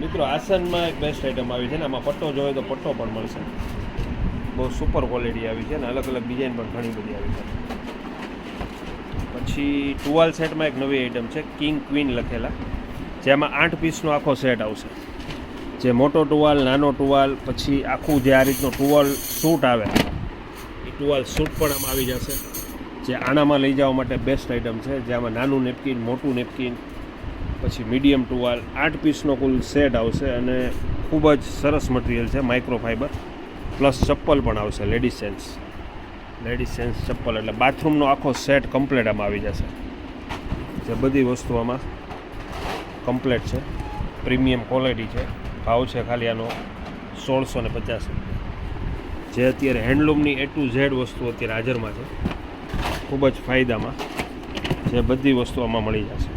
મિત્રો આસનમાં એક best item આવી છે ને, આમાં પટ્ટો જોઈએ તો પટ્ટો પણ મળશે. બહુ સુપર ક્વોલિટી આવી છે ને, અલગ અલગ ડિઝાઇન પણ ઘણી બધી આવી છે. પછી ટુવાલ સેટમાં એક નવી આઇટમ છે, કિંગ ક્વીન લખેલા, જેમાં 8 પીસનો આખો સેટ આવશે. જે મોટો ટુવાલ, નાનો ટુવાલ, પછી આખું જે આ રીતનો ટુવાલ સૂટ આવે એ ટુવાલ સૂટ પણ આમાં આવી જશે. જે આનામાં લઈ જવા માટે બેસ્ટ આઇટમ છે, જેમાં નાનું નેપકિન, મોટું નેપકિન, પછી મીડિયમ ટુવાલ, 8 પીસનો કુલ સેટ આવશે અને ખૂબ જ સરસ મટીરિયલ છે, માઇક્રોફાઈબર. પ્લસ ચપ્પલ પણ આવશે, લેડીઝ સેન્સ ચપ્પલ, એટલે બાથરૂમનો આખો સેટ કમ્પ્લેટ આમાં આવી જશે. જે બધી વસ્તુ આમાં કમ્પ્લેટ છે, પ્રીમિયમ ક્વોલિટી છે. ભાવ છે ખાલી આનો 1650 રૂપિયા. જે અત્યારે હેન્ડલૂમની A to Z વસ્તુ અત્યારે હાજરમાં છે, ખૂબ જ ફાયદામાં. જે બધી વસ્તુ આમાં મળી જશે.